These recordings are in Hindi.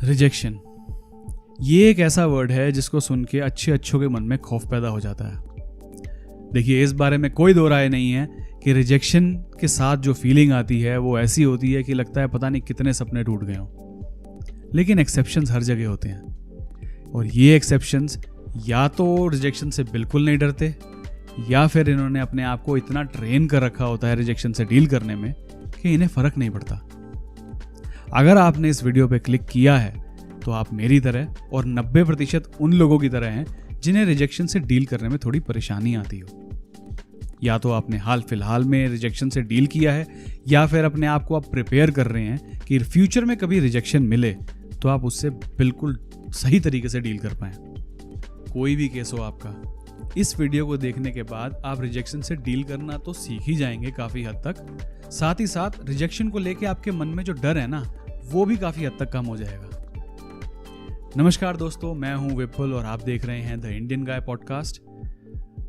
रिजेक्शन, ये एक ऐसा वर्ड है जिसको सुन के अच्छों के मन में खौफ पैदा हो जाता है। देखिए, इस बारे में कोई दो राय नहीं है कि रिजेक्शन के साथ जो फीलिंग आती है वो ऐसी होती है कि लगता है पता नहीं कितने सपने टूट गए हों। लेकिन एक्सेप्शंस हर जगह होते हैं, और ये एक्सेप्शंस या तो रिजेक्शन से बिल्कुल नहीं डरते, या फिर इन्होंने अपने आप को इतना ट्रेन कर रखा होता है रिजेक्शन से डील करने में कि इन्हें फर्क नहीं पड़ता। अगर आपने इस वीडियो पे क्लिक किया है तो आप मेरी तरह और 90% उन लोगों की तरह हैं जिन्हें रिजेक्शन से डील करने में थोड़ी परेशानी आती हो। या तो आपने हाल फिलहाल में रिजेक्शन से डील किया है, या फिर अपने आप को आप प्रिपेयर कर रहे हैं कि फ्यूचर में कभी रिजेक्शन मिले तो आप उससे बिल्कुल सही तरीके से डील कर पाएं। कोई भी केस हो आपका, इस वीडियो को देखने के बाद आप रिजेक्शन से डील करना तो सीख ही जाएंगे काफ़ी हद तक। साथ ही साथ रिजेक्शन को लेके आपके मन में जो डर है ना, वो भी काफ़ी हद तक कम हो जाएगा। नमस्कार दोस्तों, मैं हूं विपुल और आप देख रहे हैं द इंडियन गाय पॉडकास्ट।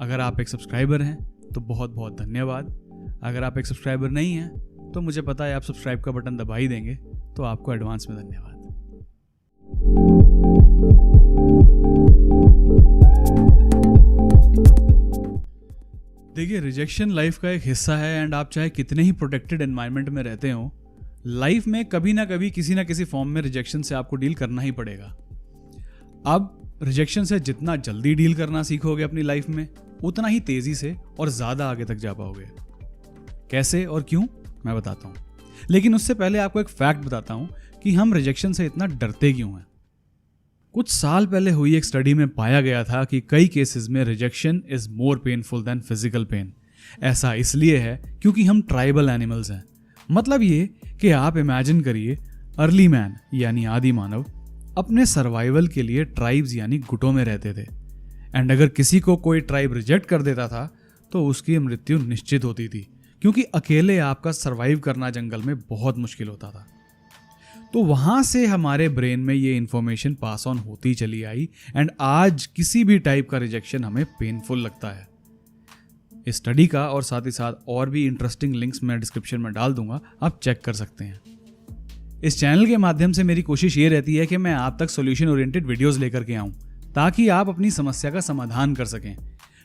अगर आप एक सब्सक्राइबर हैं तो बहुत बहुत धन्यवाद। अगर आप एक सब्सक्राइबर नहीं हैं तो मुझे पता है आप सब्सक्राइब का बटन दबा ही देंगे, तो आपको एडवांस में धन्यवाद। देखिए, रिजेक्शन लाइफ का एक हिस्सा है, एंड आप चाहे कितने ही प्रोटेक्टेड एनवायरनमेंट में रहते हो, लाइफ में कभी ना कभी किसी ना किसी फॉर्म में रिजेक्शन से आपको डील करना ही पड़ेगा। अब रिजेक्शन से जितना जल्दी डील करना सीखोगे अपनी लाइफ में, उतना ही तेजी से और ज्यादा आगे तक जा पाओगे। कैसे और क्यों, मैं बताता हूं। लेकिन उससे पहले आपको एक फैक्ट बताता हूं कि हम रिजेक्शन से इतना डरते क्यों हैं। कुछ साल पहले हुई एक स्टडी में पाया गया था कि कई केसेस में rejection is more painful than physical pain. ऐसा इसलिए है क्योंकि हम ट्राइबल एनिमल्स हैं। मतलब ये कि आप इमेजिन करिए, अर्ली मैन यानी आदि मानव अपने सर्वाइवल के लिए ट्राइब्स यानी गुटों में रहते थे, एंड अगर किसी को कोई ट्राइब रिजेक्ट कर देता था तो उसकी मृत्यु निश्चित होती थी, क्योंकि अकेले आपका सर्वाइव करना जंगल में बहुत मुश्किल होता था। तो वहां से हमारे ब्रेन में ये इंफॉर्मेशन पास ऑन होती चली आई, एंड आज किसी भी टाइप का रिजेक्शन हमें पेनफुल लगता है। इस स्टडी का और साथ ही साथ और भी इंटरेस्टिंग लिंक्स मैं डिस्क्रिप्शन में डाल दूंगा, आप चेक कर सकते हैं। इस चैनल के माध्यम से मेरी कोशिश ये रहती है कि मैं आप तक सॉल्यूशन ओरिएंटेड वीडियोस लेकर के आऊं, ताकि आप अपनी समस्या का समाधान कर सकें।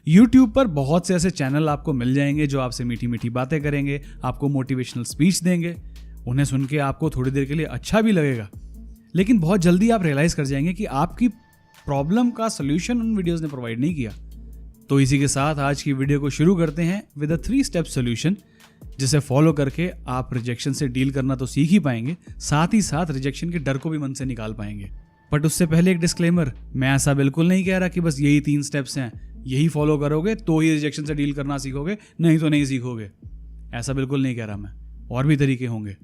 YouTube पर बहुत से ऐसे चैनल आपको मिल जाएंगे जो आपसे मीठी मीठी बातें करेंगे, आपको मोटिवेशनल स्पीच देंगे। उन्हें सुन के आपको थोड़ी देर के लिए अच्छा भी लगेगा, लेकिन बहुत जल्दी आप रियलाइज कर जाएंगे कि आपकी प्रॉब्लम का सॉल्यूशन उन वीडियोस ने प्रोवाइड नहीं किया। तो इसी के साथ आज की वीडियो को शुरू करते हैं विद अ 3 स्टेप सॉल्यूशन, जिसे फॉलो करके आप रिजेक्शन से डील करना तो सीख ही पाएंगे, साथ ही साथ रिजेक्शन के डर को भी मन से निकाल पाएंगे। बट उससे पहले एक डिस्क्लेमर, मैं ऐसा बिल्कुल नहीं कह रहा कि बस यही 3 स्टेप्स हैं, यही फॉलो करोगे तो ही रिजेक्शन से डील करना सीखोगे, नहीं तो नहीं सीखोगे। ऐसा बिल्कुल नहीं कह रहा मैं, और भी तरीके होंगे,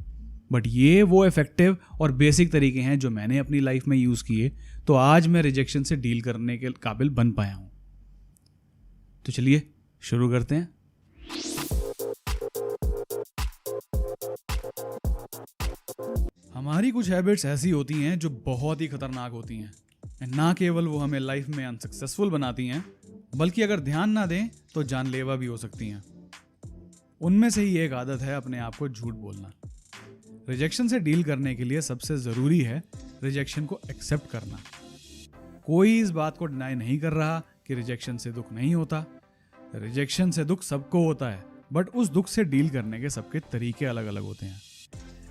बट ये वो इफेक्टिव और बेसिक तरीके हैं जो मैंने अपनी लाइफ में यूज किए, तो आज मैं रिजेक्शन से डील करने के काबिल बन पाया हूं। तो चलिए शुरू करते हैं। हमारी कुछ हैबिट्स ऐसी होती हैं जो बहुत ही खतरनाक होती हैं। ना केवल वो हमें लाइफ में अनसक्सेसफुल बनाती हैं, बल्कि अगर ध्यान ना दें तो जानलेवा भी हो सकती हैं। उनमें से ही एक आदत है अपने आप को झूठ बोलना। रिजेक्शन से डील करने के लिए सबसे ज़रूरी है रिजेक्शन को एक्सेप्ट करना। कोई इस बात को डिनाई नहीं कर रहा कि रिजेक्शन से दुख नहीं होता। रिजेक्शन से दुख सबको होता है, बट उस दुख से डील करने के सबके तरीके अलग अलग होते हैं।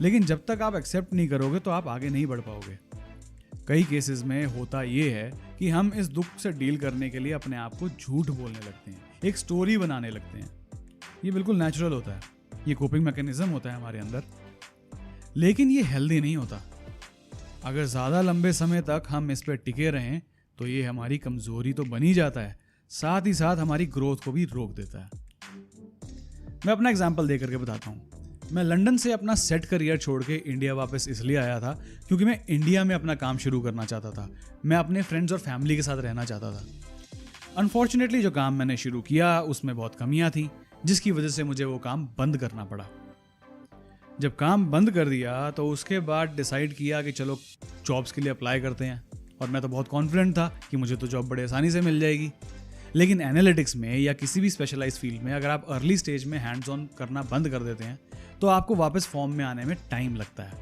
लेकिन जब तक आप एक्सेप्ट नहीं करोगे तो आप आगे नहीं बढ़ पाओगे। कई केसेस में होता ये है कि हम इस दुख से डील करने के लिए अपने आप को झूठ बोलने लगते हैं, एक स्टोरी बनाने लगते हैं। ये बिल्कुल नेचुरल होता है, ये कोपिंग मैकेनिज्म होता है हमारे अंदर, लेकिन ये हेल्दी नहीं होता। अगर ज़्यादा लंबे समय तक हम इस पर टिके रहें तो ये हमारी कमज़ोरी तो बन ही जाता है, साथ ही साथ हमारी ग्रोथ को भी रोक देता है। मैं अपना एग्जाम्पल दे करके बताता हूँ। मैं लंदन से अपना सेट करियर छोड़ के इंडिया वापस इसलिए आया था क्योंकि मैं इंडिया में अपना काम शुरू करना चाहता था। मैं अपने फ्रेंड्स और फैमिली के साथ रहना चाहता था। अनफॉर्चुनेटली जो काम मैंने शुरू किया उसमें बहुत कमियाँ थी, जिसकी वजह से मुझे वो काम बंद करना पड़ा। जब काम बंद कर दिया तो उसके बाद डिसाइड किया कि चलो जॉब्स के लिए अप्लाई करते हैं, और मैं तो बहुत कॉन्फिडेंट था कि मुझे तो जॉब बड़े आसानी से मिल जाएगी। लेकिन एनालिटिक्स में या किसी भी स्पेशलाइज फील्ड में अगर आप अर्ली स्टेज में हैंड्स ऑन करना बंद कर देते हैं तो आपको वापस फॉर्म में आने में टाइम लगता है।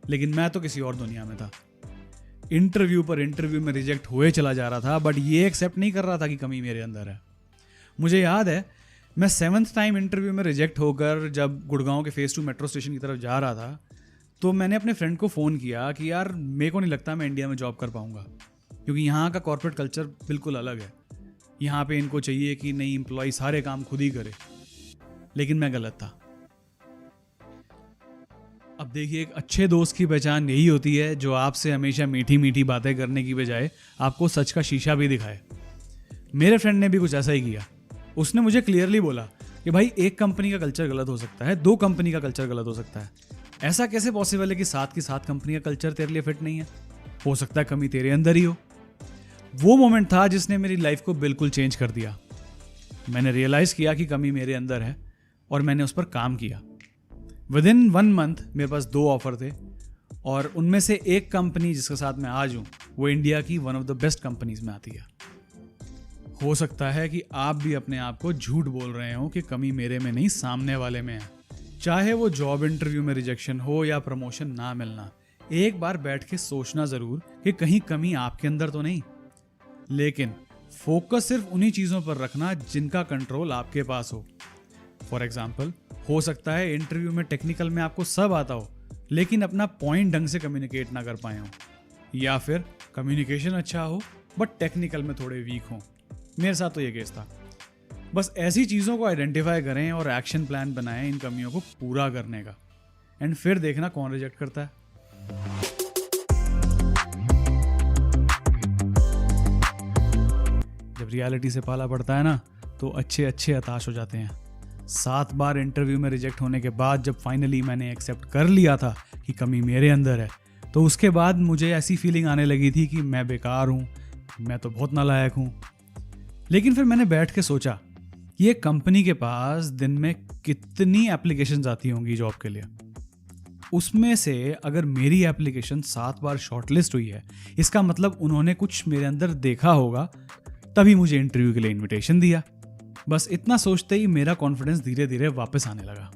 लेकिन मैं तो किसी और दुनिया में था। इंटरव्यू पर इंटरव्यू में रिजेक्ट हुए चला जा रहा था, बट ये एक्सेप्ट नहीं कर रहा था कि कमी मेरे अंदर है। मुझे याद है मैं 7th टाइम इंटरव्यू में रिजेक्ट होकर जब गुड़गांव के फेज़ 2 मेट्रो स्टेशन की तरफ जा रहा था, तो मैंने अपने फ्रेंड को फ़ोन किया कि यार मेरे को नहीं लगता मैं इंडिया में जॉब कर पाऊँगा, क्योंकि यहाँ का कॉर्पोरेट कल्चर बिल्कुल अलग है। यहाँ पे इनको चाहिए कि नई एम्प्लॉय सारे काम खुद ही करे, लेकिन मैं गलत था। अब देखिए, एक अच्छे दोस्त की पहचान यही होती है जो आपसे हमेशा मीठी मीठी बातें करने की बजाय आपको सच का शीशा भी दिखाए। मेरे फ्रेंड ने भी कुछ ऐसा ही किया। उसने मुझे क्लियरली बोला कि भाई, एक कंपनी का कल्चर गलत हो सकता है, 2 कंपनी का कल्चर गलत हो सकता है। ऐसा कैसे पॉसिबल है कि 7 की 7 कंपनी का कल्चर तेरे लिए फिट नहीं है? हो सकता है कमी तेरे अंदर ही हो। वो मोमेंट था जिसने मेरी लाइफ को बिल्कुल चेंज कर दिया। मैंने रियलाइज़ किया कि कमी मेरे अंदर है और मैंने उस पर काम किया। विदिन 1 मंथ मेरे पास 2 ऑफर थे और उनमें से एक कंपनी जिसके साथ मैं आज हूँ वो इंडिया की one of the best companies में आती है। हो सकता है कि आप भी अपने आप को झूठ बोल रहे हो कि कमी मेरे में नहीं, सामने वाले में है। चाहे वो जॉब इंटरव्यू में रिजेक्शन हो या प्रमोशन ना मिलना, एक बार बैठ के सोचना ज़रूर कि कहीं कमी आपके अंदर तो नहीं। लेकिन फोकस सिर्फ उन्हीं चीज़ों पर रखना जिनका कंट्रोल आपके पास हो। फॉर एग्जाम्पल, हो सकता है इंटरव्यू में टेक्निकल में आपको सब आता हो, लेकिन अपना पॉइंट ढंग से कम्युनिकेट ना कर पाए हो, या फिर कम्युनिकेशन अच्छा हो बट टेक्निकल में थोड़े वीक हों। मेरे साथ तो ये केस था। बस ऐसी चीज़ों को आइडेंटिफाई करें और एक्शन प्लान बनाएं इन कमियों को पूरा करने का, एंड फिर देखना कौन रिजेक्ट करता है। जब रियलिटी से पाला पड़ता है ना, तो अच्छे अच्छे हताश हो जाते हैं। 7 बार इंटरव्यू में रिजेक्ट होने के बाद जब फाइनली मैंने एक्सेप्ट कर लिया था कि कमी मेरे अंदर है, तो उसके बाद मुझे ऐसी फीलिंग आने लगी थी कि मैं बेकार हूँ, मैं तो बहुत नालायक हूँ। लेकिन फिर मैंने बैठ के सोचा, ये कंपनी के पास दिन में कितनी एप्लीकेशंस आती होंगी जॉब के लिए। उसमें से अगर मेरी एप्लीकेशन 7 बार शॉर्टलिस्ट हुई है, इसका मतलब उन्होंने कुछ मेरे अंदर देखा होगा, तभी मुझे इंटरव्यू के लिए इनविटेशन दिया। बस इतना सोचते ही मेरा कॉन्फिडेंस धीरे धीरे वापस आने लगा।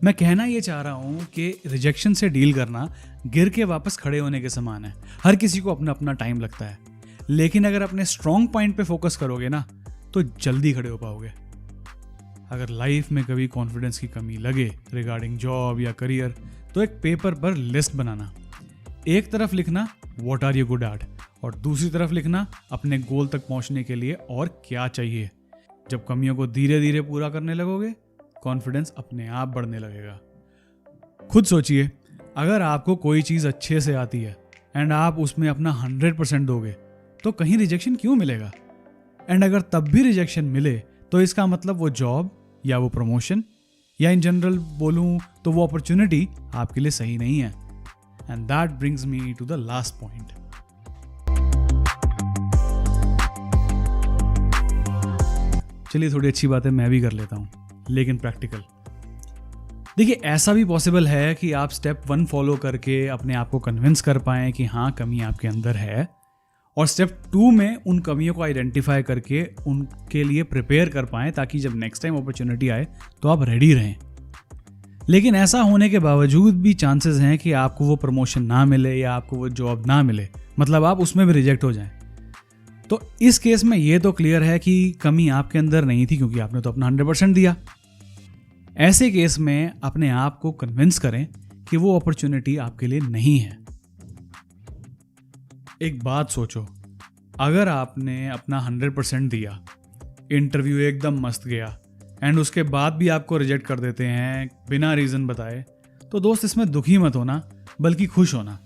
मैं कहना ये चाह रहा हूँ कि रिजेक्शन से डील करना गिर के वापस खड़े होने के समान है। हर किसी को अपना अपना टाइम लगता है, लेकिन अगर अपने स्ट्रॉन्ग पॉइंट पे फोकस करोगे ना, तो जल्दी खड़े हो पाओगे। अगर लाइफ में कभी कॉन्फिडेंस की कमी लगे रिगार्डिंग जॉब या करियर, तो एक पेपर पर लिस्ट बनाना। एक तरफ लिखना what are you good at, और दूसरी तरफ लिखना अपने गोल तक पहुंचने के लिए और क्या चाहिए। जब कमियों को धीरे धीरे पूरा करने लगोगे, कॉन्फिडेंस अपने आप बढ़ने लगेगा। खुद सोचिए, अगर आपको कोई चीज़ अच्छे से आती है एंड आप उसमें अपना 100% दोगे, तो कहीं रिजेक्शन क्यों मिलेगा? एंड अगर तब भी रिजेक्शन मिले, तो इसका मतलब वो जॉब या वो प्रमोशन या इन जनरल बोलूं तो वो अपॉर्चुनिटी आपके लिए सही नहीं है। And that brings me to the last point. चलिए, थोड़ी अच्छी बातें मैं भी कर लेता हूँ, लेकिन प्रैक्टिकल। देखिए, ऐसा भी पॉसिबल है कि आप स्टेप 1 फॉलो करके अपने आप को कन्विंस कर पाएं कि हाँ, कमी आपके अंदर है, और स्टेप 2 में उन कमियों को आइडेंटिफाई करके उनके लिए प्रिपेयर कर पाएं, ताकि जब नेक्स्ट टाइम अपॉर्चुनिटी आए तो आप रेडी रहें। लेकिन ऐसा होने के बावजूद भी चांसेस हैं कि आपको वो प्रमोशन ना मिले या आपको वो जॉब ना मिले, मतलब आप उसमें भी रिजेक्ट हो जाएं। तो इस केस में ये तो क्लियर है कि कमी आपके अंदर नहीं थी, क्योंकि आपने तो अपना 100% दिया। ऐसे केस में अपने आप को कन्विंस करें कि वो अपॉर्चुनिटी आपके लिए नहीं है। एक बात सोचो, अगर आपने अपना 100% दिया, इंटरव्यू एकदम मस्त गया, एंड उसके बाद भी आपको रिजेक्ट कर देते हैं बिना रीज़न बताए, तो दोस्त इसमें दुखी मत होना, बल्कि खुश होना।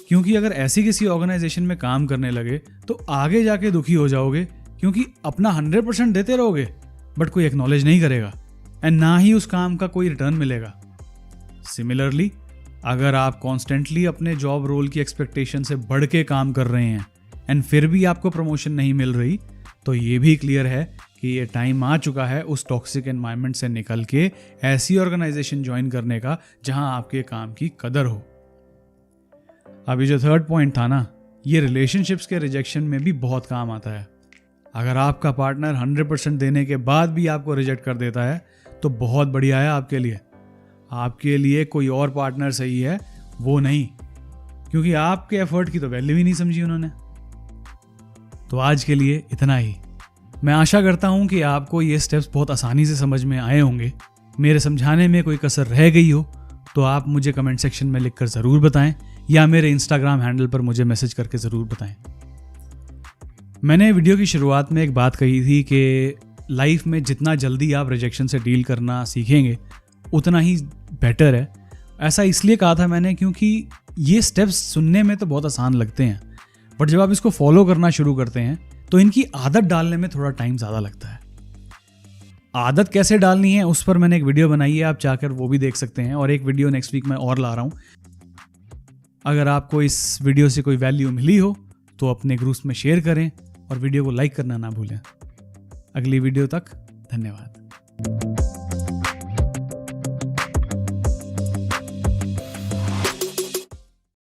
क्योंकि अगर ऐसी किसी ऑर्गेनाइजेशन में काम करने लगे तो आगे जाके दुखी हो जाओगे, क्योंकि अपना 100% देते रहोगे बट कोई एक्नॉलेज नहीं करेगा, एंड ना ही उस काम का कोई रिटर्न मिलेगा। सिमिलरली, अगर आप कॉन्स्टेंटली अपने जॉब रोल की एक्सपेक्टेशन से बढ़ के काम कर रहे हैं एंड फिर भी आपको प्रमोशन नहीं मिल रही, तो ये भी क्लियर है कि ये टाइम आ चुका है उस टॉक्सिक एनवायरनमेंट से निकल के ऐसी ऑर्गेनाइजेशन ज्वाइन करने का जहां आपके काम की कदर हो। अभी जो 3rd पॉइंट था ना, ये रिलेशनशिप्स के रिजेक्शन में भी बहुत काम आता है। अगर आपका पार्टनर 100% देने के बाद भी आपको रिजेक्ट कर देता है, तो बहुत बढ़िया है आपके लिए। आपके लिए कोई और पार्टनर सही है, वो नहीं। क्योंकि आपके एफर्ट की तो वैल्यू ही नहीं समझी उन्होंने। तो आज के लिए इतना ही। मैं आशा करता हूँ कि आपको ये स्टेप्स बहुत आसानी से समझ में आए होंगे। मेरे समझाने में कोई कसर रह गई हो तो आप मुझे कमेंट सेक्शन में लिखकर ज़रूर बताएं या मेरे इंस्टाग्राम हैंडल पर मुझे मैसेज करके ज़रूर बताएं। मैंने वीडियो की शुरुआत में एक बात कही थी कि लाइफ में जितना जल्दी आप रिजेक्शन से डील करना सीखेंगे उतना ही बेटर है। ऐसा इसलिए कहा था मैंने क्योंकि ये स्टेप्स सुनने में तो बहुत आसान लगते हैं, बट जब आप इसको फॉलो करना शुरू करते हैं तो इनकी आदत डालने में थोड़ा टाइम ज़्यादा लगता है। आदत कैसे डालनी है उस पर मैंने एक वीडियो बनाई है, आप चाहकर वो भी देख सकते हैं। और एक वीडियो नेक्स्ट वीक मैं और ला रहा हूँ। अगर आपको इस वीडियो से कोई वैल्यू मिली हो तो अपने ग्रुप्स में शेयर करें और वीडियो को लाइक करना ना भूलें। अगली वीडियो तक धन्यवाद।